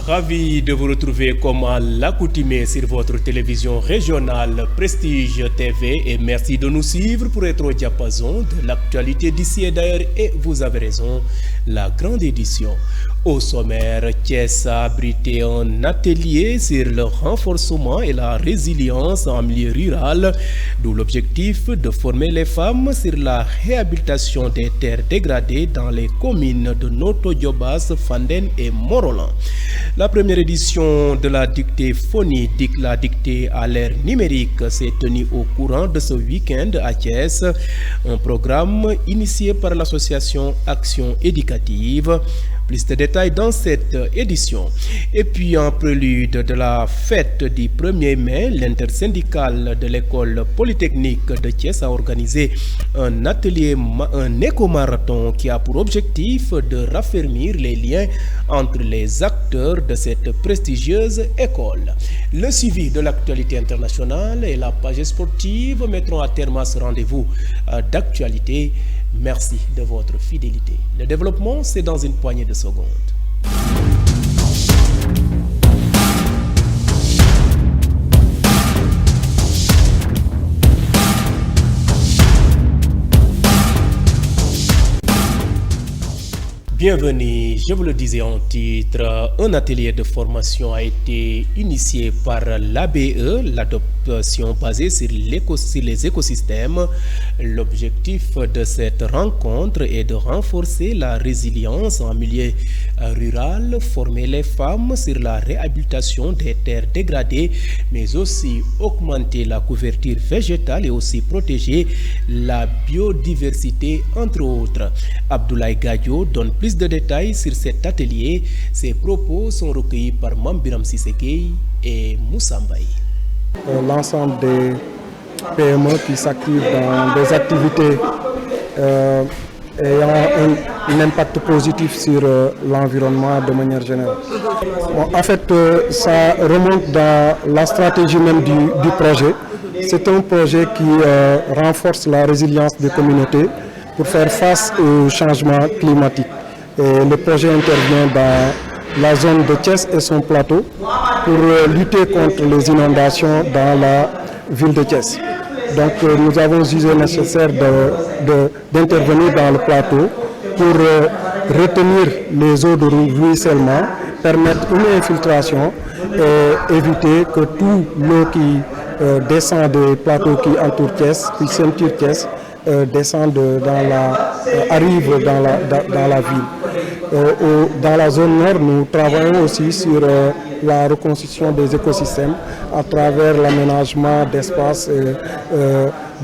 Ravi de vous retrouver comme à l'accoutumée sur votre télévision régionale Prestige TV et merci de nous suivre pour être au diapason de l'actualité d'ici et d'ailleurs et vous avez raison, la grande édition. Au sommaire, Thiès a abrité un atelier sur le renforcement et la résilience en milieu rural, d'où l'objectif de former les femmes sur la réhabilitation des terres dégradées dans les communes de Noto Diobass, Fandène et Morolan. La première édition de la dictée phonétique, la dictée à l'ère numérique, s'est tenue au courant de ce week-end à Thiès, un programme initié par l'association Action Éducative. Plus de détails dans cette édition. Et puis en prélude de la fête du 1er mai, l'intersyndicale de l'école polytechnique de Thiès a organisé un atelier, un éco-marathon qui a pour objectif de raffermir les liens entre les acteurs de cette prestigieuse école. Le suivi de l'actualité internationale et la page sportive mettront à terme à ce rendez-vous d'actualité. Merci de votre fidélité. Le développement, c'est dans une poignée de secondes. Bienvenue, je vous le disais en titre, un atelier de formation a été initié par l'ABE, l'adoption basée sur les écosystèmes. L'objectif de cette rencontre est de renforcer la résilience en milieu rural, former les femmes sur la réhabilitation des terres dégradées, mais aussi augmenter la couverture végétale et aussi protéger la biodiversité, entre autres. Abdoulaye Gadio donne plus de détails sur cet atelier. Ces propos sont recueillis par Mambiram Sissekei et Moussa Mbaye. L'ensemble des PME qui s'activent dans des activités ayant un impact positif sur l'environnement de manière générale. En fait, ça remonte dans la stratégie même du projet. C'est un projet qui renforce la résilience des communautés pour faire face au changement climatique. Et le projet intervient dans la zone de Thiès et son plateau pour lutter contre les inondations dans la ville de Thiès. Donc nous avons jugé nécessaire d'intervenir dans le plateau pour retenir les eaux de ruissellement, permettre une infiltration et éviter que toute l'eau qui descend des plateaux qui entourent Thiès, qui ceinturent Thiès, arrive dans la ville. Dans la zone nord, nous travaillons aussi sur la reconstruction des écosystèmes à travers l'aménagement d'espaces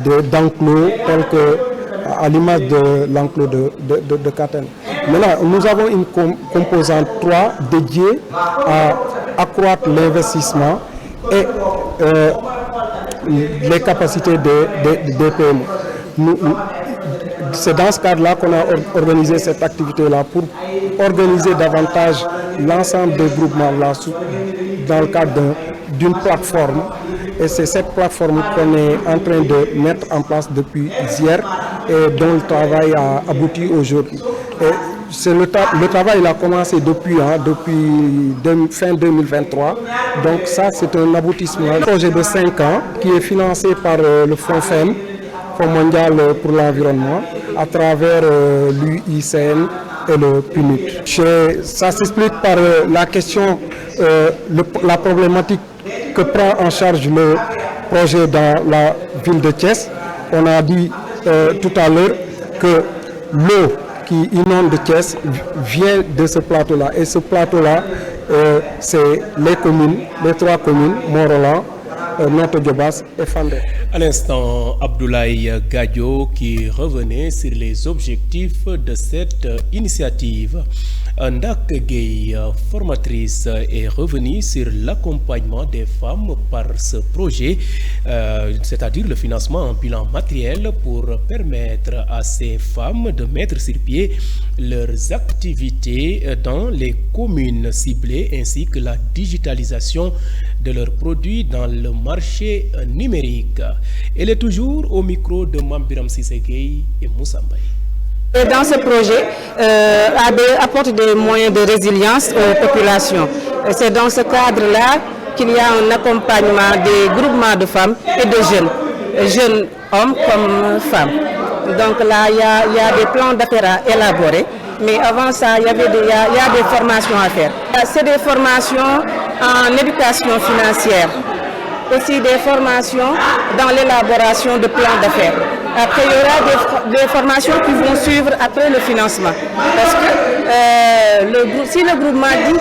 d'enclos tels que à l'image de l'enclos de Katène. Maintenant, nous avons une composante 3 dédiée à accroître l'investissement et les capacités des PME. C'est dans ce cadre-là qu'on a organisé cette activité-là pour organiser davantage l'ensemble des groupements là, dans le cadre d'une plateforme. Et c'est cette plateforme qu'on est en train de mettre en place depuis hier et dont le travail a abouti aujourd'hui. Le travail il a commencé depuis fin 2023. Donc ça, c'est un aboutissement. Un projet de 5 ans qui est financé par le Fonds FEM, Fonds mondial pour l'environnement, à travers l'UICN et le PNUD. Ça s'explique par la question, la problématique que prend en charge le projet dans la ville de Thiès. On a dit tout à l'heure que l'eau qui inonde Thiès vient de ce plateau-là. Et ce plateau-là, c'est les 3 communes, Morolan, Noto Diobass et Fandène. À l'instant, Abdoulaye Gadio qui revenait sur les objectifs de cette initiative. Ndak Gueye, formatrice, est revenue sur l'accompagnement des femmes par ce projet, c'est-à-dire le financement en bilan matériel pour permettre à ces femmes de mettre sur pied leurs activités dans les communes ciblées ainsi que la digitalisation de leurs produits dans le marché numérique. Elle est toujours au micro de Mambiram Sissekei et Moussa Mbaye. Dans ce projet, apporte des moyens de résilience aux populations. C'est dans ce cadre-là qu'il y a un accompagnement des groupements de femmes et de jeunes hommes comme femmes. Donc là, il y a des plans d'affaires à élaborer, mais avant ça, il y a des formations à faire. C'est des formations en éducation financière, aussi des formations dans l'élaboration de plans d'affaires. Après, il y aura des formations qui vont suivre après le financement. Parce que si le groupement dit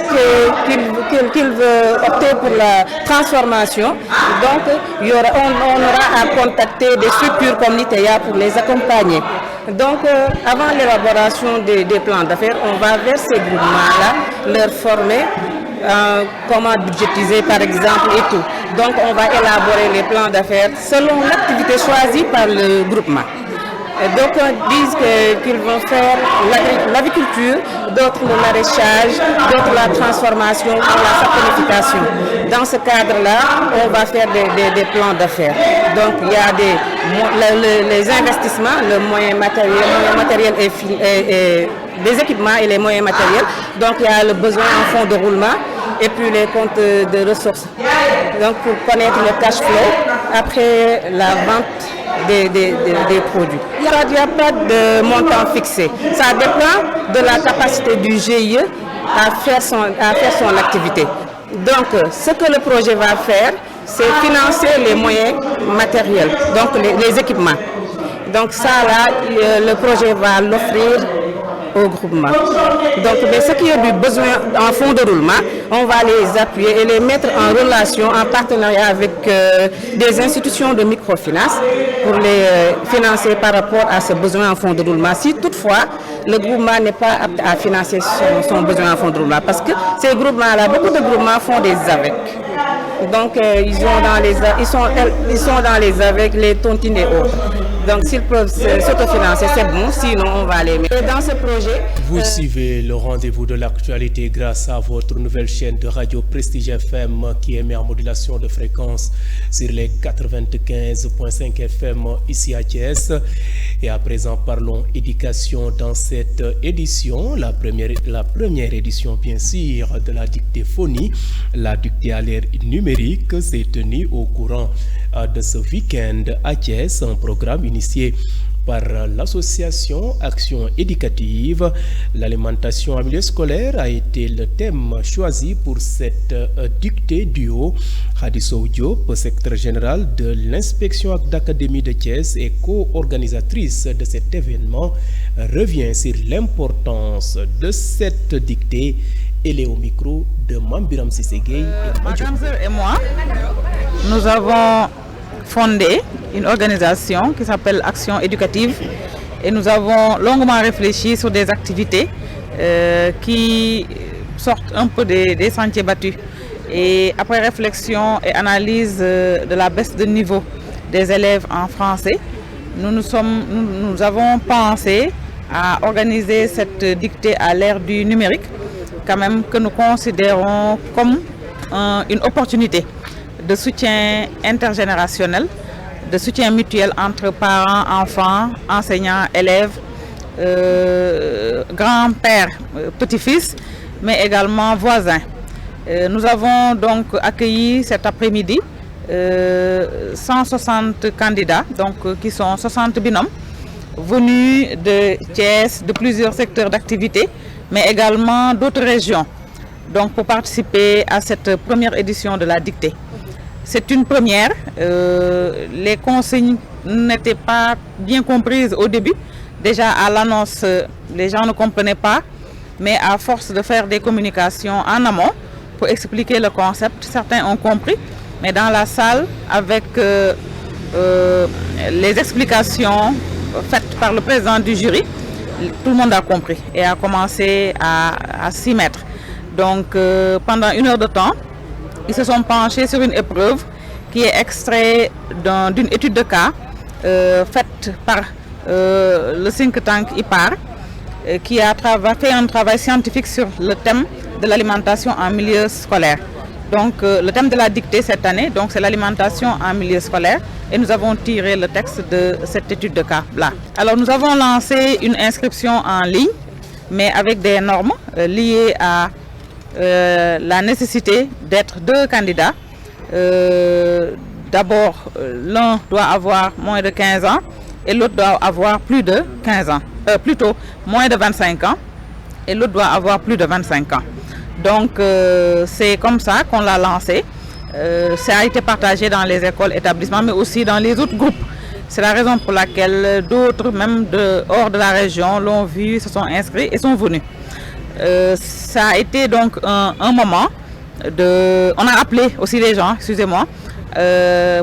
qu'il veut opter pour la transformation, donc on aura à contacter des structures comme l'ITEA pour les accompagner. Donc, avant l'élaboration des plans d'affaires, on va vers ces groupements-là, leur former comment budgétiser par exemple et tout. Donc on va élaborer les plans d'affaires selon l'activité choisie par le groupement. Donc on dit qu'ils vont faire l'aviculture, d'autres le maraîchage, d'autres la transformation ou la saponification. Dans ce cadre-là, on va faire des plans d'affaires. Donc il y a les investissements, le moyen matériel et des équipements et les moyens matériels. Donc il y a le besoin en fonds de roulement et puis les comptes de ressources. Donc pour connaître le cash flow après la vente des produits. Il n'y a pas de montant fixé. Ça dépend de la capacité du GIE à faire son activité. Donc ce que le projet va faire, c'est financer les moyens matériels, donc les équipements. Donc ça là, le projet va l'offrir au groupement. Donc, mais ce qui est du besoin en fonds de roulement, on va les appuyer et les mettre en relation, en partenariat avec des institutions de microfinance pour les financer par rapport à ce besoin en fonds de roulement. Si toutefois, le groupement n'est pas apte à financer son besoin en fonds de roulement, parce que ces groupements-là, beaucoup de groupements font des AVEC. Donc, ils sont dans les AVEC, les tontines et autres. Donc, s'ils peuvent s'autofinancer, c'est bon, sinon on va les mettre. Et dans ce projet... Vous suivez le rendez-vous de l'actualité grâce à votre nouvelle chaîne de radio Prestige FM qui émet en modulation de fréquence sur les 95.5 FM ici à Thiès. Et à présent, parlons éducation dans cette édition, la première édition bien sûr de la dictéphonie. La dictée à l'ère numérique s'est tenue au courant de ce week-end à Thiès, un programme initié par l'association Action éducative. L'alimentation en milieu scolaire a été le thème choisi pour cette dictée duo. Hadiso Diop, secrétaire général de l'inspection d'académie de Thiès et co-organisatrice de cet événement, revient sur l'importance de cette dictée. Elle est au micro de Mambiram Sissegei. Ma grande sœur et moi, nous avons fondé une organisation qui s'appelle Action éducative et nous avons longuement réfléchi sur des activités qui sortent un peu des sentiers battus. Et après réflexion et analyse de la baisse de niveau des élèves en français, nous avons pensé à organiser cette dictée à l'ère du numérique, quand même que nous considérons comme une opportunité de soutien intergénérationnel, de soutien mutuel entre parents, enfants, enseignants, élèves, grands-pères, petits-fils, mais également voisins. Nous avons donc accueilli cet après-midi 160 candidats, donc qui sont 60 binômes, venus de Thiès, de plusieurs secteurs d'activité, mais également d'autres régions, donc pour participer à cette première édition de la dictée. C'est une première, les consignes n'étaient pas bien comprises au début. Déjà à l'annonce, les gens ne comprenaient pas, mais à force de faire des communications en amont pour expliquer le concept, certains ont compris, mais dans la salle, avec les explications faites par le président du jury, tout le monde a compris et a commencé à s'y mettre. Donc pendant 1 heure de temps, ils se sont penchés sur une épreuve qui est extraite d'une étude de cas faite par le think tank IPAR, qui a fait un travail scientifique sur le thème de l'alimentation en milieu scolaire. Donc le thème de la dictée cette année, c'est l'alimentation en milieu scolaire, et nous avons tiré le texte de cette étude de cas-là. Alors nous avons lancé une inscription en ligne, mais avec des normes liées à la nécessité d'être 2 candidats. D'abord, l'un doit avoir moins de 15 ans et l'autre doit avoir plus de 15 ans, plutôt moins de 25 ans et l'autre doit avoir plus de 25 ans. Donc c'est comme ça qu'on l'a lancé. Ça a été partagé dans les écoles, établissements, mais aussi dans les autres groupes. C'est la raison pour laquelle d'autres, même hors de la région, l'ont vu, se sont inscrits et sont venus. Ça a été donc un moment on a appelé aussi les gens, excusez-moi,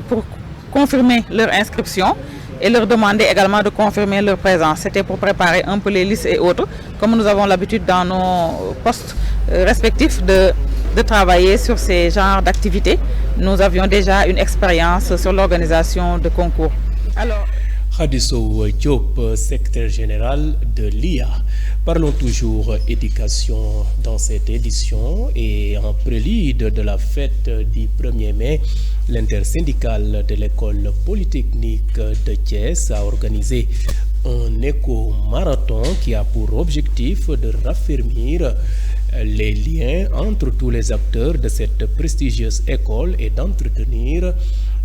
pour confirmer leur inscription et leur demander également de confirmer leur présence. C'était pour préparer un peu les listes et autres, comme nous avons l'habitude dans nos postes respectifs de travailler sur ces genres d'activités. Nous avions déjà une expérience sur l'organisation de concours. Alors, Khadiso Diop, secrétaire général de l'IA. Parlons toujours éducation dans cette édition et en prélude de la fête du 1er mai, l'intersyndicale de l'école polytechnique de Thiès a organisé un éco-marathon qui a pour objectif de raffermir les liens entre tous les acteurs de cette prestigieuse école et d'entretenir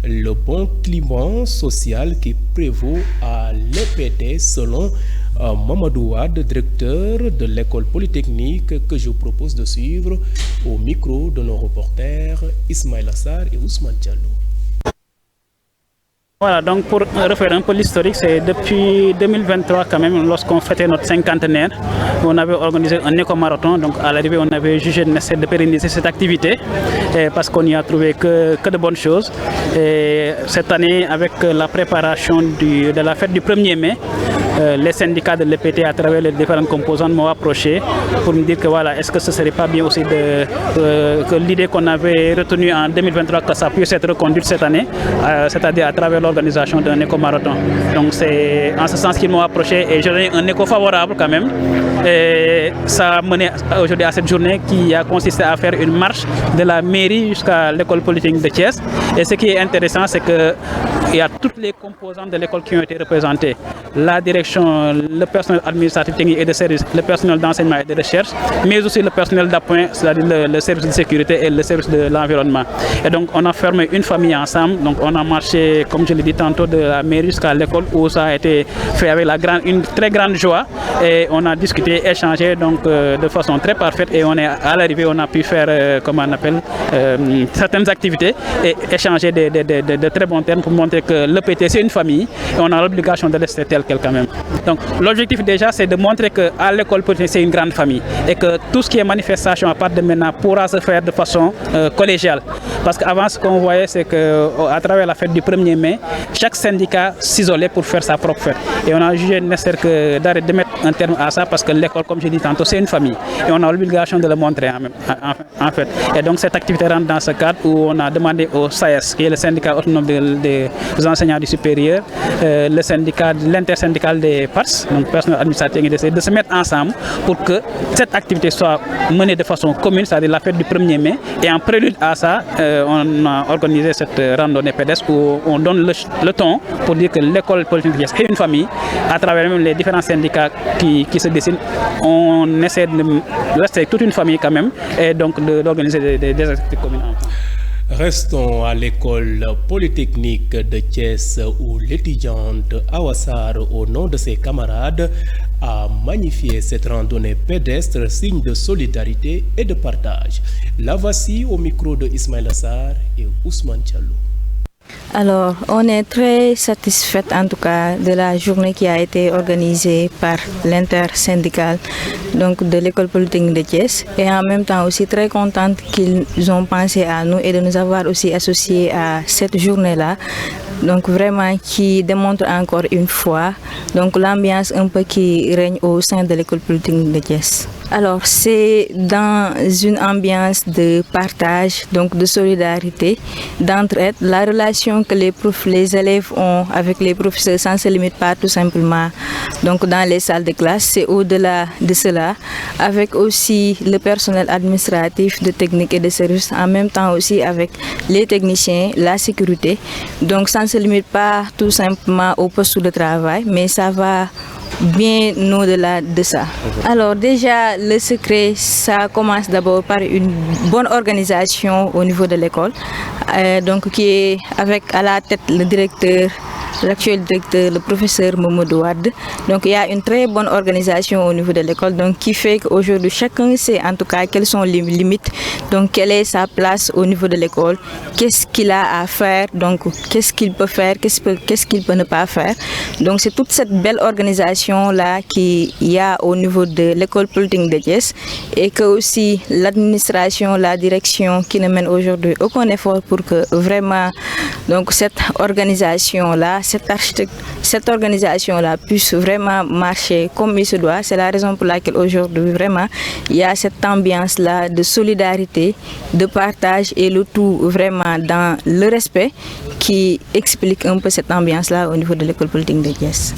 le bon climat social qui prévaut à l'EPT selon Mamadou Wade, directeur de l'école polytechnique, que je vous propose de suivre au micro de nos reporters Ismaël Assar et Ousmane Diallo. Voilà, donc pour refaire un peu l'historique, c'est depuis 2023 quand même, lorsqu'on fêtait notre cinquantenaire, on avait organisé un éco-marathon. Donc à l'arrivée, on avait jugé nécessaire de pérenniser cette activité parce qu'on n'y a trouvé que de bonnes choses. Et cette année, avec la préparation de la fête du 1er mai, les syndicats de l'EPT à travers les différentes composantes m'ont approché pour me dire que voilà, est-ce que ce ne serait pas bien aussi que l'idée qu'on avait retenue en 2023, que ça puisse être reconduite cette année, c'est-à-dire à travers l'organisation d'un éco-marathon. Donc c'est en ce sens qu'ils m'ont approché et j'ai un écho favorable quand même. Et ça a mené aujourd'hui à cette journée qui a consisté à faire une marche de la mairie jusqu'à l'école polytechnique de Thiès. Et ce qui est intéressant, c'est qu'il y a toutes les composantes de l'école qui ont été représentées. La direction, le personnel administratif, technique et de service, le personnel d'enseignement et de recherche, mais aussi le personnel d'appoint, c'est-à-dire le service de sécurité et le service de l'environnement. Et donc on a formé une famille ensemble. Donc on a marché, comme je l'ai dit tantôt, de la mairie jusqu'à l'école où ça a été fait avec une très grande joie. Et on a discuté, échangé donc, de façon très parfaite. Et à l'arrivée, on a pu faire, comment on appelle, certaines activités et échanger de très bons termes pour montrer que l'EPT c'est une famille et on a l'obligation de rester tel quel quand même. Donc l'objectif déjà c'est de montrer qu'à l'école polytechnique c'est une grande famille et que tout ce qui est manifestation à partir de maintenant pourra se faire de façon collégiale. Parce qu'avant ce qu'on voyait c'est qu'à travers la fête du 1er mai, chaque syndicat s'isolait pour faire sa propre fête. Et on a jugé nécessaire de mettre un terme à ça parce que l'école, comme je dis tantôt, c'est une famille. Et on a l'obligation de le montrer en fait. Et donc cette activité rentre dans ce cadre où on a demandé au SAES, qui est le syndicat autonome des enseignants du supérieur, le syndicat, l'intersyndical des PARS, donc personnel administratif, de se mettre ensemble pour que cette activité soit menée de façon commune, c'est-à-dire la fête du 1er mai. Et en prélude à ça, on a organisé cette randonnée pédestre où on donne le ton pour dire que l'école polytechnique est une famille. À travers même les différents syndicats qui se dessinent, on essaie de rester toute une famille quand même et donc d'organiser des activités communes. Restons à l'école polytechnique de Thiès où l'étudiante Awassar, au nom de ses camarades, a magnifié cette randonnée pédestre, signe de solidarité et de partage. La voici au micro de Ismaël Assar et Ousmane Diallo. Alors, on est très satisfait en tout cas de la journée qui a été organisée par l'intersyndicale donc de l'école polytechnique de Thiès et en même temps aussi très contente qu'ils ont pensé à nous et de nous avoir aussi associés à cette journée-là. Donc vraiment qui démontre encore une fois donc l'ambiance un peu qui règne au sein de l'école polytechnique de Thiès. Alors c'est dans une ambiance de partage, donc de solidarité, d'entraide. La relation que les élèves ont avec les professeurs, ça ne se limite pas tout simplement donc dans les salles de classe, c'est au-delà de cela, avec aussi le personnel administratif, de technique et de service, en même temps aussi avec les techniciens, la sécurité. Donc ça ne se limite pas tout simplement au poste de travail, mais ça va bien au-delà de ça. Alors déjà, le secret, ça commence d'abord par une bonne organisation au niveau de l'école, donc qui est avec à la tête le directeur, l'actuel directeur, le professeur Mamadou Wade. Donc il y a une très bonne organisation au niveau de l'école, donc qui fait qu'aujourd'hui chacun sait en tout cas quelles sont les limites, donc quelle est sa place au niveau de l'école, qu'est-ce qu'il a à faire, donc qu'est-ce qu'il peut faire, qu'est-ce qu'il peut ne pas faire. Donc c'est toute cette belle organisation là qu'il y a au niveau de l'école polytechnique de Thiès, et que aussi l'administration, la direction qui ne mène aujourd'hui aucun effort pour que vraiment donc cette organisation là, cette organisation-là puisse vraiment marcher comme il se doit. C'est la raison pour laquelle aujourd'hui, vraiment, il y a cette ambiance-là de solidarité, de partage et le tout vraiment dans le respect qui explique un peu cette ambiance-là au niveau de l'école polytechnique de Thiès.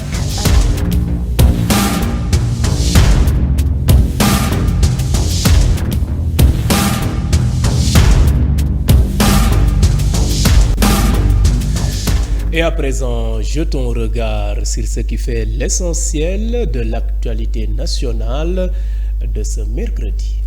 Et à présent, jetons un regard sur ce qui fait l'essentiel de l'actualité nationale de ce mercredi.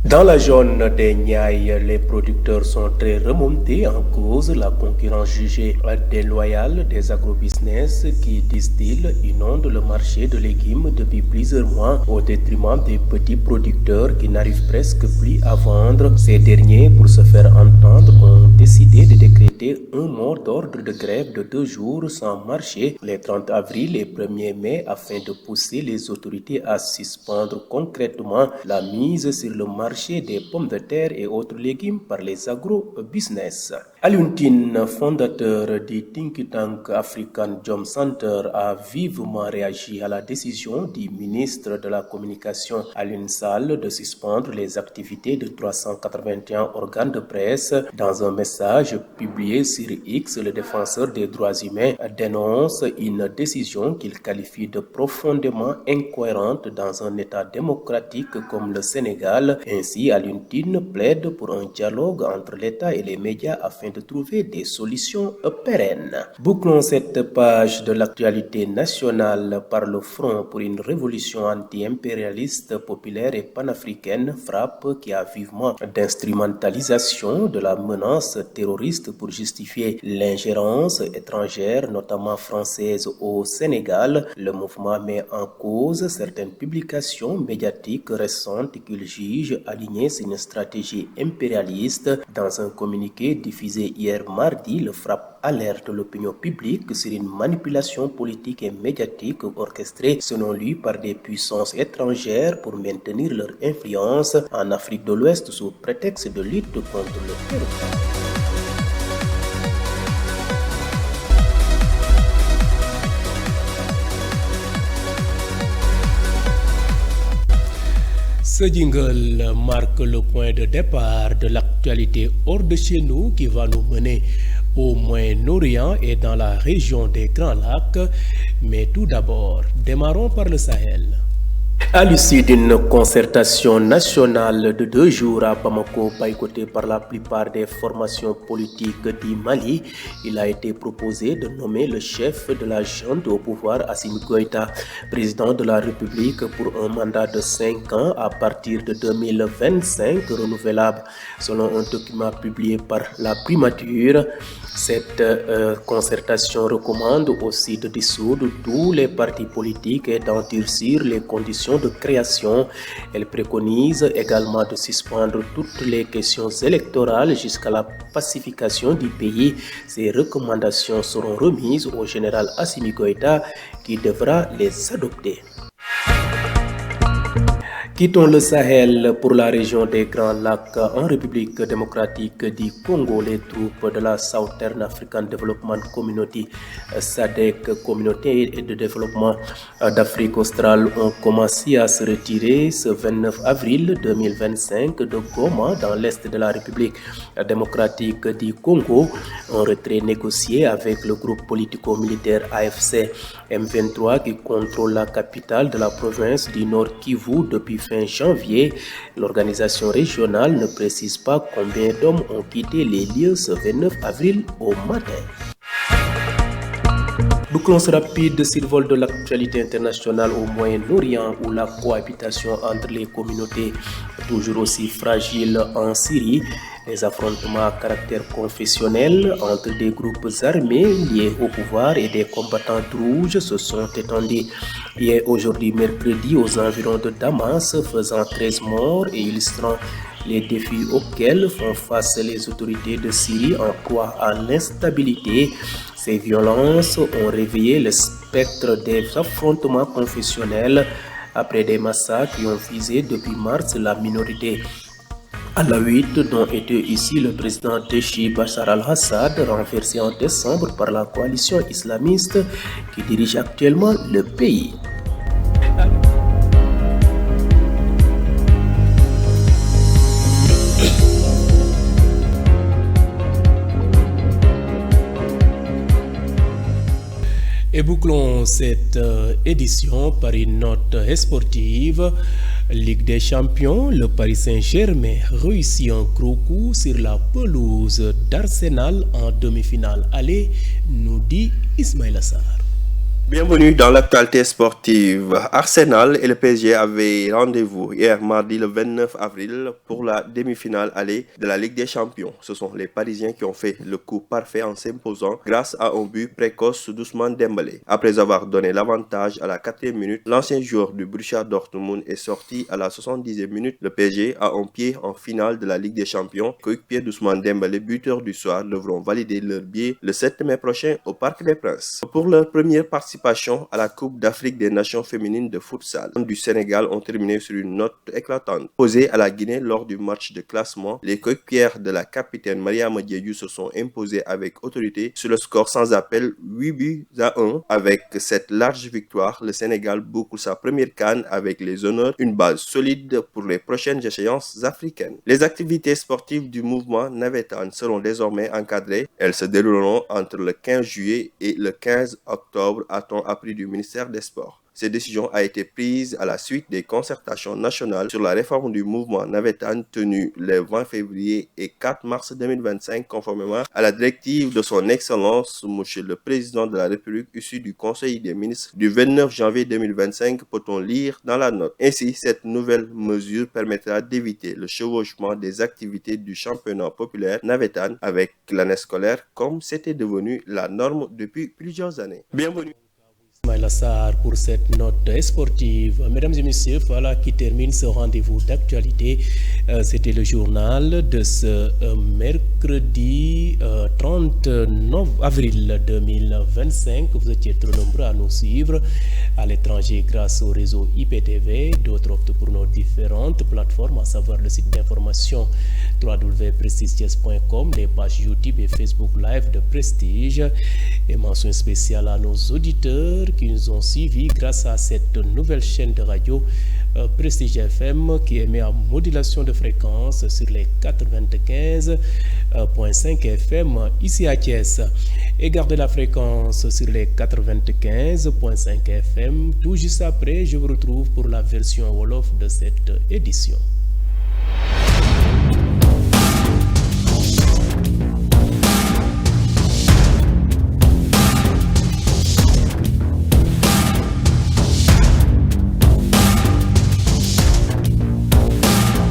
Dans la zone des Niayes, les producteurs sont très remontés en cause la concurrence jugée déloyale des agrobusiness qui, disent-ils, inondent le marché de légumes depuis plusieurs mois au détriment des petits producteurs qui n'arrivent presque plus à vendre. Ces derniers, pour se faire entendre, ont décidé de décréter un mot d'ordre de grève de 2 jours sans marché les 30 avril et 1er mai afin de pousser les autorités à suspendre concrètement la mise sur le marché des pommes de terre et autres légumes par les agro-business. Alioune Tine, fondateur du think tank African Jom Center, a vivement réagi à la décision du ministre de la Communication Alioune Sall de suspendre les activités de 381 organes de presse. Dans un message publié sur X, le défenseur des droits humains dénonce une décision qu'il qualifie de profondément incohérente dans un État démocratique comme le Sénégal. Ainsi, Alioune Tine plaide pour un dialogue entre l'État et les médias afin de trouver des solutions pérennes. Bouclons cette page de l'actualité nationale par le Front pour une révolution anti-impérialiste populaire et panafricaine, FRAPP, qui a vivement d'instrumentalisation de la menace terroriste pour justifier l'ingérence étrangère, notamment française, au Sénégal. Le mouvement met en cause certaines publications médiatiques récentes qu'il juge alignées sur une stratégie impérialiste. Dans un communiqué diffusé hier mardi, le FRAPP alerte l'opinion publique sur une manipulation politique et médiatique orchestrée selon lui par des puissances étrangères pour maintenir leur influence en Afrique de l'Ouest sous prétexte de lutte contre le terrorisme. Ce jingle marque le point de départ de l'actualité hors de chez nous qui va nous mener au Moyen-Orient et dans la région des Grands Lacs. Mais tout d'abord, démarrons par le Sahel. À l'issue d'une concertation nationale de 2 jours à Bamako, boycottée par la plupart des formations politiques du Mali, il a été proposé de nommer le chef de la junte au pouvoir, Assimi Goïta, président de la République pour un mandat de 5 ans à partir de 2025, renouvelable. Selon un document publié par la primature, cette concertation recommande aussi de dissoudre tous les partis politiques et d'endurcir les conditions de création. Elle préconise également de suspendre toutes les questions électorales jusqu'à la pacification du pays. Ces recommandations seront remises au général Assimi Goïta qui devra les adopter. Quittons le Sahel pour la région des Grands Lacs. En République démocratique du Congo, les troupes de la Southern African Development Community, SADC, Communauté de développement d'Afrique australe, ont commencé à se retirer ce 29 avril 2025 de Goma, dans l'est de la République démocratique du Congo. Un retrait négocié avec le groupe politico-militaire AFC M23 qui contrôle la capitale de la province du Nord Kivu depuis fin janvier. L'organisation régionale ne précise pas combien d'hommes ont quitté les lieux ce 29 avril au matin. Bouclons rapide survol de l'actualité internationale au Moyen-Orient où la cohabitation entre les communautés est toujours aussi fragile en Syrie. Les affrontements à caractère confessionnel entre des groupes armés liés au pouvoir et des combattants rouges se sont étendus hier aujourd'hui mercredi aux environs de Damas, faisant 13 morts et illustrant les défis auxquels font face les autorités de Syrie en proie à l'instabilité. Ces violences ont réveillé le spectre des affrontements confessionnels après des massacres qui ont visé depuis mars la minorité alawite dont était ici le président Déchi Bachar al-Assad, renversé en décembre par la coalition islamiste qui dirige actuellement le pays. Et bouclons cette édition par une note sportive. Ligue des Champions, le Paris Saint-Germain réussit un gros coup sur la pelouse d'Arsenal en demi-finale. Allez, nous dit Ismaïla Sarr. Bienvenue dans l'actualité sportive. Arsenal et le PSG avaient rendez-vous hier mardi le 29 avril pour la demi-finale aller de la Ligue des Champions. Ce sont les Parisiens qui ont fait le coup parfait en s'imposant grâce à un but précoce d'Ousmane Dembélé. Après avoir donné l'avantage à la 4e minute, l'ancien joueur du Borussia Dortmund est sorti à la 70e minute. Le PSG a un pied en finale de la Ligue des Champions. Coéquipiers d'Ousmane Dembélé, buteur du soir, devront valider leur billet le 7 mai prochain au Parc des Princes. Pour leur première participation à la Coupe d'Afrique des Nations féminines de futsal du Sénégal ont terminé sur une note éclatante. Opposées à la Guinée lors du match de classement, les coéquipières de la capitaine Mariama Diédhiou se sont imposées avec autorité sur le score sans appel 8-1. Avec cette large victoire, le Sénégal boucle sa première CAN avec les honneurs, une base solide pour les prochaines échéances africaines. Les activités sportives du mouvement Navétane seront désormais encadrées. Elles se dérouleront entre le 15 juillet et le 15 octobre, a-t-on appris du ministère des Sports. Cette décision a été prise à la suite des concertations nationales sur la réforme du mouvement Navétane tenues le 20 février et 4 mars 2025 conformément à la directive de son Excellence Monsieur le Président de la République issue du Conseil des ministres du 29 janvier 2025, peut-on lire dans la note. Ainsi, cette nouvelle mesure permettra d'éviter le chevauchement des activités du championnat populaire Navétane avec l'année scolaire comme c'était devenu la norme depuis plusieurs années. Bienvenue. Ismaïla Sarr pour cette note sportive. Mesdames et messieurs, voilà qui termine ce rendez-vous d'actualité. C'était le journal de ce mercredi 39 avril 2025. Vous étiez trop nombreux à nous suivre à l'étranger grâce au réseau IPTV. D'autres optent pour nos différentes plateformes, à savoir le site d'information www.prestigethies.com, les pages YouTube et Facebook Live de Prestige. Et mention spéciale à nos auditeurs qui nous ont suivis grâce à cette nouvelle chaîne de radio Prestige FM qui émet en modulation de fréquence sur les 95.5 FM ici à Thiès. Et gardez la fréquence sur les 95.5 FM. Tout juste après, je vous retrouve pour la version Wolof de cette édition.